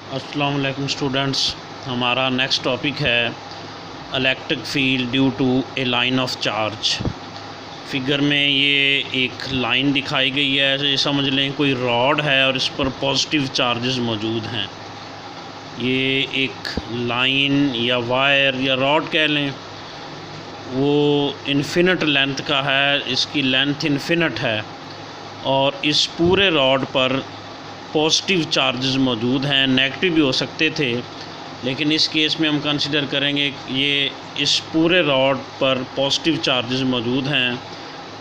अस्सलाम वालेकुम स्टूडेंट्स। हमारा नेक्स्ट टॉपिक है electric field due to a line of charge. Figure में ये एक लाइन दिखाई गई है, ये समझ लें कोई रॉड है और इस पर पॉजिटिव चार्जेस मौजूद हैं। ये एक लाइन या वायर या रॉड कह लें, वो इन्फिनिट लेंथ का है, इसकी लेंथ इन्फिनिट है और इस पूरे रॉड पर पॉजिटिव चार्जेस मौजूद हैं। नेगेटिव भी हो सकते थे, लेकिन इस केस में हम कंसिडर करेंगे ये इस पूरे रॉड पर पॉजिटिव चार्जेस मौजूद हैं।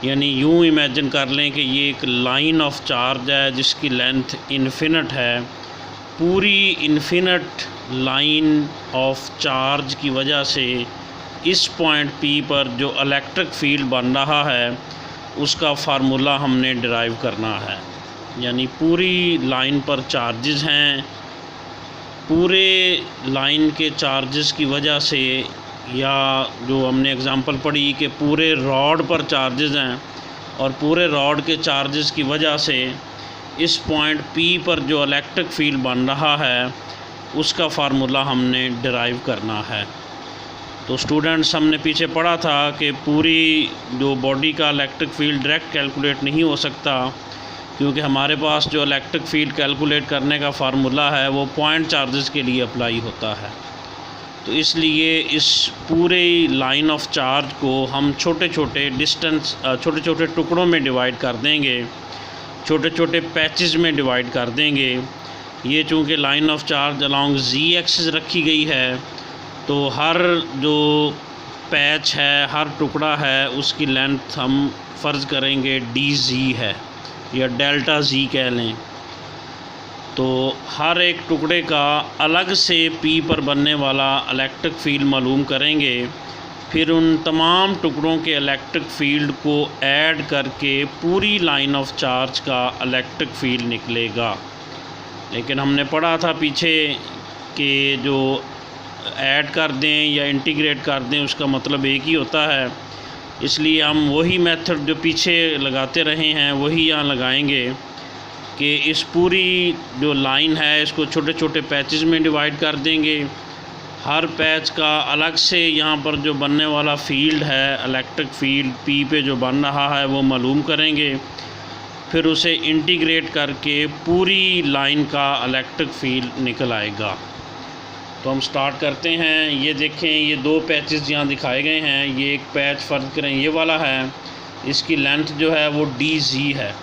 यानी यूँ इमेजिन कर लें कि ये एक लाइन ऑफ चार्ज है जिसकी लेंथ इन्फिनिट है। पूरी इन्फिनिट लाइन ऑफ चार्ज की वजह से इस पॉइंट P पर जो इलेक्ट्रिक फील्ड बन रहा है उसका फार्मूला हमने डिराइव करना है। यानी पूरी लाइन पर चार्जेस हैं, पूरे लाइन के चार्जेस की वजह से, या जो हमने एग्ज़ाम्पल पढ़ी कि पूरे रॉड पर चार्जेस हैं और पूरे रॉड के चार्जेस की वजह से इस पॉइंट P पर जो इलेक्ट्रिक फील्ड बन रहा है उसका फार्मूला हमने डिराइव करना है। तो स्टूडेंट्स, हमने पीछे पढ़ा था कि पूरी जो बॉडी का इलेक्ट्रिक फील्ड डायरेक्ट कैलकुलेट नहीं हो सकता, क्योंकि हमारे पास जो इलेक्ट्रिक फील्ड कैलकुलेट करने का फार्मूला है वो पॉइंट चार्जेस के लिए अप्लाई होता है। तो इसलिए इस पूरे लाइन ऑफ चार्ज को हम छोटे छोटे टुकड़ों में डिवाइड कर देंगे, छोटे छोटे पैचेस में डिवाइड कर देंगे। ये चूँकि line of charge along Z axis रखी गई है, तो हर जो पैच है, हर टुकड़ा है, उसकी लेंथ हम फ़र्ज़ करेंगे DZ है या डेल्टा Z कह लें। तो हर एक टुकड़े का अलग से P पर बनने वाला इलेक्ट्रिक फील्ड मालूम करेंगे, फिर उन तमाम टुकड़ों के इलेक्ट्रिक फील्ड को ऐड करके पूरी लाइन ऑफ चार्ज का इलेक्ट्रिक फील्ड निकलेगा। लेकिन हमने पढ़ा था पीछे कि जो ऐड कर दें या इंटीग्रेट कर दें उसका मतलब एक ही होता है, इसलिए हम वही मेथड जो पीछे लगाते रहे हैं वही यहाँ लगाएंगे कि इस पूरी जो लाइन है इसको छोटे छोटे पैचेस में डिवाइड कर देंगे। हर पैच का अलग से यहाँ पर जो बनने वाला फील्ड है, इलेक्ट्रिक फील्ड P पे जो बन रहा है वो मालूम करेंगे, फिर उसे इंटीग्रेट करके पूरी लाइन का इलेक्ट्रिक फील्ड निकल आएगा। तो हम स्टार्ट करते हैं। ये देखें, ये दो पैचेस यहाँ दिखाए गए हैं। ये एक पैच फ़र्ज़ करें ये वाला है, इसकी लेंथ जो है वो DZ है।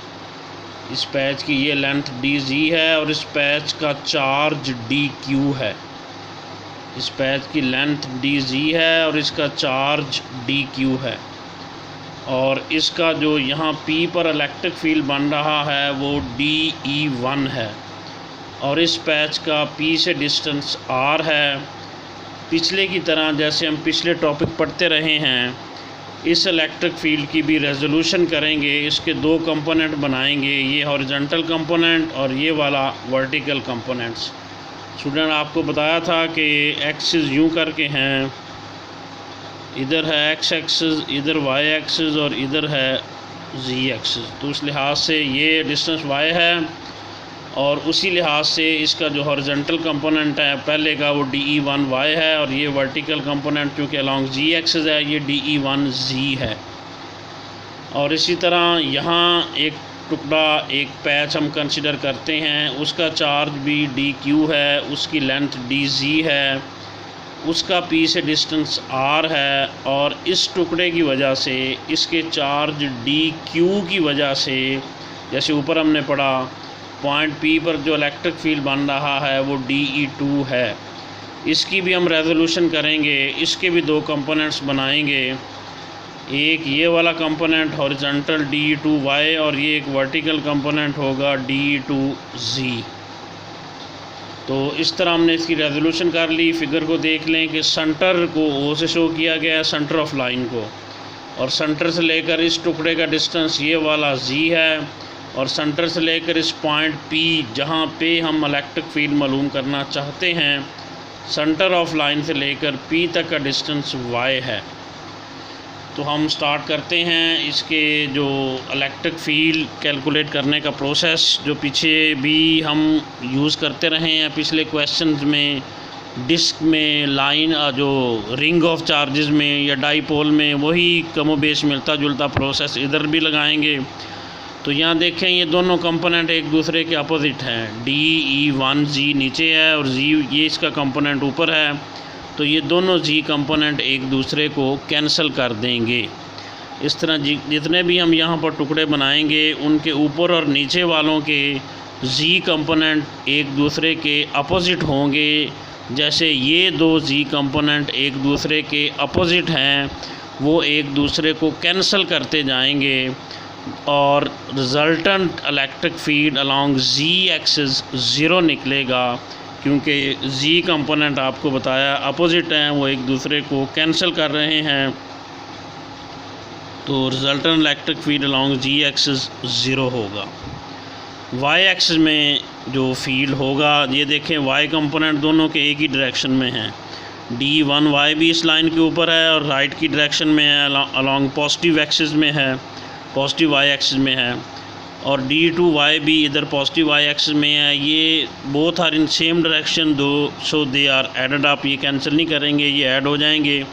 इस पैच की ये लेंथ DZ है और इस पैच का चार्ज DQ है। इस पैच की लेंथ DZ है और इसका चार्ज DQ है। और इसका जो यहाँ P पर इलेक्ट्रिक फील्ड बन रहा है वो DE1 है और इस पैच का P से डिस्टेंस R है। पिछले की तरह जैसे हम पिछले टॉपिक पढ़ते रहे हैं, इस इलेक्ट्रिक फील्ड की भी रेजोल्यूशन करेंगे। इसके दो कंपोनेंट बनाएंगे, ये हॉरिजॉन्टल कंपोनेंट और ये वाला वर्टिकल कंपोनेंट्स। स्टूडेंट, आपको बताया था कि एक्सिस यूँ करके हैं, इधर है X एक्सिस, इधर Y एक्सिस और इधर है Z एक्सिस। तो उस लिहाज से ये डिस्टेंस Y है और उसी लिहाज से इसका जो हॉरिजॉन्टल कंपोनेंट है पहले का वो DE1Y है और ये वर्टिकल कंपोनेंट चूँकि अलोंग Z एक्सिस है ये DE1Z है। और इसी तरह यहाँ एक टुकड़ा, एक पैच हम कंसिडर करते हैं, उसका चार्ज भी DQ है, उसकी लेंथ DZ है, उसका P से डिस्टेंस R है और इस टुकड़े की वजह से, इसके चार्ज DQ की वजह से, जैसे ऊपर हमने पढ़ा पॉइंट P पर जो इलेक्ट्रिक फील्ड बन रहा है वो DE2 है। इसकी भी हम रेजोल्यूशन करेंगे, इसके भी दो कंपोनेंट्स बनाएंगे। एक ये वाला कंपोनेंट हॉरिजॉन्टल DE2Y और ये एक वर्टिकल कंपोनेंट होगा DE2Z। तो इस तरह हमने इसकी रेजोल्यूशन कर ली। फिगर को देख लें कि सेंटर को O से शो किया गया है, सेंटर ऑफ लाइन को, और सेंटर से लेकर इस टुकड़े का डिस्टेंस ये वाला Z है और सेंटर से लेकर इस पॉइंट P जहाँ पे हम इलेक्ट्रिक फील्ड मालूम करना चाहते हैं, सेंटर ऑफ लाइन से लेकर P तक का डिस्टेंस Y है। तो हम स्टार्ट करते हैं इसके जो इलेक्ट्रिक फील्ड कैलकुलेट करने का प्रोसेस, जो पीछे भी हम यूज़ करते रहे हैं पिछले क्वेश्चंस में। डिस्क में लाइन जो रिंग ऑफ चार्जेस में या डाईपोल में वही कमोबेश मिलता जुलता प्रोसेस इधर भी लगाएंगे। तो यहाँ देखें ये दोनों कंपोनेंट एक दूसरे के अपोजिट हैं। DE1G नीचे है और G ये इसका कंपोनेंट ऊपर है, तो ये दोनों G कंपोनेंट एक दूसरे को कैंसिल कर देंगे। इस तरह जितने भी हम यहाँ पर टुकड़े बनाएंगे उनके ऊपर और नीचे वालों के G कंपोनेंट एक दूसरे के अपोजिट होंगे। जैसे ये दो G कंपोनेंट एक दूसरे के अपोजिट हैं, वो एक दूसरे को कैंसिल करते जाएंगे और resultant electric field along Z axis zero निकलेगा, क्योंकि G कंपोनेंट आपको बताया अपोजिट हैं, वो एक दूसरे को कैंसिल कर रहे हैं। तो resultant electric field along G axis zero होगा। Y एक्सिस में जो फील्ड होगा, ये देखें Y कंपोनेंट दोनों के एक ही डायरेक्शन में हैं। D1Y भी इस लाइन के ऊपर है और राइट की डायरेक्शन में है, अलोंग पॉजिटिव एक्सिस में है, पॉजिटिव Y एक्सिस में है। और D2Y भी इधर पॉजिटिव Y एक्सिस में है। ये both are in same direction दो, so they are added up. ये कैंसिल नहीं करेंगे, ये ऐड हो जाएंगे।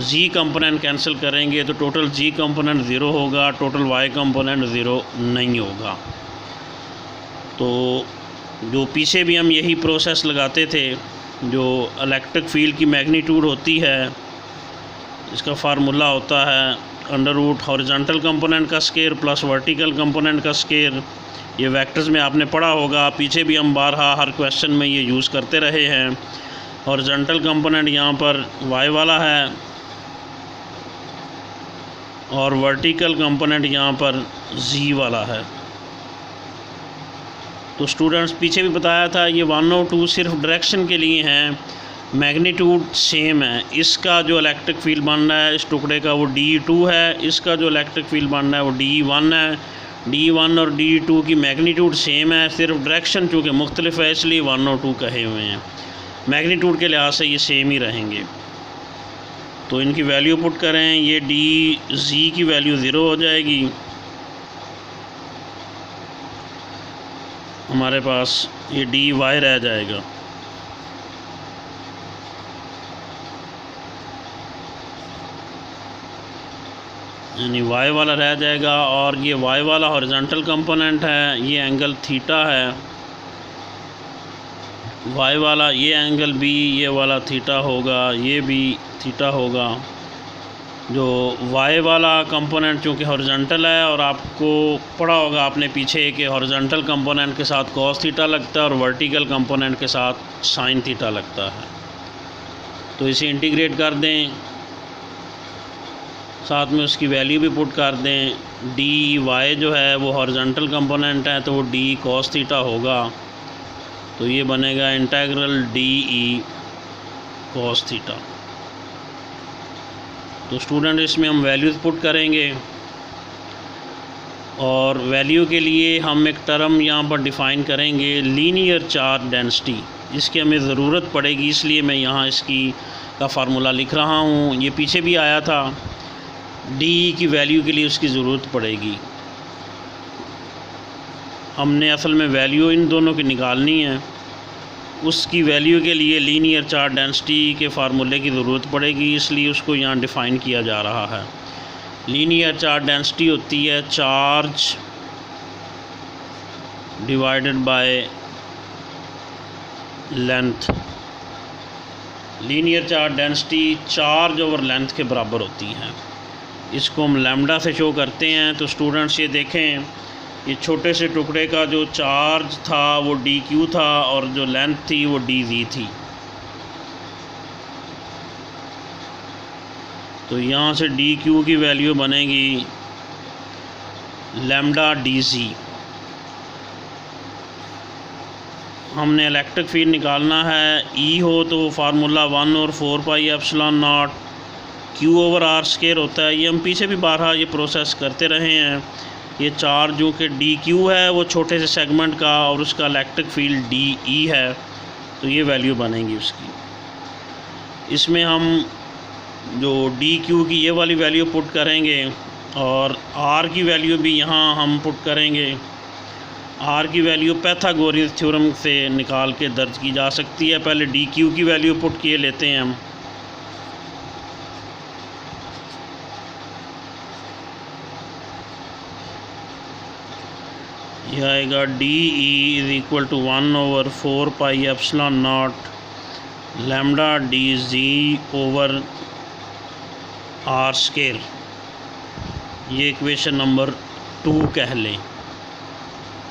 G कंपोनेंट कैंसिल करेंगे तो टोटल G कंपोनेंट ज़ीरो होगा, टोटल Y कंपोनेंट ज़ीरो नहीं होगा। तो जो पीछे भी हम यही प्रोसेस लगाते थे, जो इलेक्ट्रिक फील्ड की मैग्नीट्यूड होती है, इसका फार्मूला होता है अंडर रूट हॉरिजॉन्टल कंपोनेंट का स्केयर प्लस वर्टिकल कंपोनेंट का स्केयर। ये वेक्टर्स में आपने पढ़ा होगा, पीछे भी हम बारहा हर क्वेश्चन में ये यूज़ करते रहे हैं। हॉरिजॉन्टल कंपोनेंट यहाँ पर Y वाला है और वर्टिकल कंपोनेंट यहाँ पर Z वाला है। तो स्टूडेंट्स पीछे भी बताया था, ये 1 और 2 सिर्फ डायरेक्शन के लिए हैं, मैग्नीट्यूड सेम है। इसका जो इलेक्ट्रिक फील्ड बन रहा है इस टुकड़े का वो D2 है, इसका जो इलेक्ट्रिक फील्ड बन रहा है वो D1 है। D1 और D2 की मैग्नीट्यूड सेम है, सिर्फ डायरेक्शन चूँकि मुख्तलिफ है इसलिए 1 और 2 कहे हुए हैं। मैग्नीट्यूड के लिहाज से ये सेम ही रहेंगे। तो इनकी वैल्यू पुट करें, ये DZ की वैल्यू ज़ीरो हो जाएगी। हमारे पास ये DY रह जाएगा। यानी Y वाला रह जाएगा और ये Y वाला हॉरिजॉन्टल कंपोनेंट है, ये एंगल थीटा है। Y वाला ये एंगल भी, ये वाला थीटा होगा, ये भी थीटा होगा। जो Y वाला कंपोनेंट चूँकि हॉरिजॉन्टल है और आपको पढ़ा होगा आपने पीछे कि हॉरिजॉन्टल कंपोनेंट के साथ कॉस थीटा लगता है और वर्टिकल कंपोनेंट के साथ साइन थीटा लगता है। तो इसे इंटीग्रेट कर दें, साथ में उसकी वैल्यू भी पुट कर दें। DY जो है वो हॉरिजॉन्टल कंपोनेंट है तो वो D कॉस थीटा होगा, तो ये बनेगा इंटीग्रल DE कॉस थीटा। तो स्टूडेंट इसमें हम वैल्यूज़ पुट करेंगे और वैल्यू के लिए हम एक टर्म यहाँ पर डिफ़ाइन करेंगे, लीनियर चार्ज डेंसिटी। इसकी हमें ज़रूरत पड़ेगी, इसलिए मैं यहाँ इसकी का फार्मूला लिख रहा हूँ। ये पीछे भी आया था, D की वैल्यू के लिए उसकी ज़रूरत पड़ेगी। हमने असल में वैल्यू इन दोनों की निकालनी है, उसकी वैल्यू के लिए लीनियर चार्ज डेंसिटी के फार्मूले की ज़रूरत पड़ेगी, इसलिए उसको यहाँ डिफ़ाइन किया जा रहा है। लीनियर चार्ज डेंसिटी होती है charge divided by length. Linear charge density charge over length के बराबर होती है। इसको हम लैम्डा से शो करते हैं। तो स्टूडेंट्स ये देखें, ये छोटे से टुकड़े का जो चार्ज था वो DQ था और जो लेंथ थी वो DZ थी। तो यहाँ से DQ की वैल्यू बनेगी लैम्डा DZ। हमने इलेक्ट्रिक फील्ड निकालना है, E हो तो फार्मूला 1 और 4 पाई epsilon not Q over R square होता है। ये हम पीछे भी बारहा ये प्रोसेस करते रहे हैं। ये चार्ज जो कि DQ है वो छोटे से सेगमेंट का और उसका इलेक्ट्रिक फील्ड DE है, तो ये वैल्यू बनेगी उसकी। इसमें हम जो डी क्यू की ये वाली वैल्यू पुट करेंगे और आर की वैल्यू भी यहाँ हम पुट करेंगे। आर की वैल्यू पाइथागोरस थ्योरम से निकाल के दर्ज की जा सकती है। पहले डी क्यू की वैल्यू पुट किए लेते हैं हम। यह आएगा D E is equal to 1/4 pi epsilon naught lambda D G over R square. ये इक्वेशन नंबर 2 कह लें।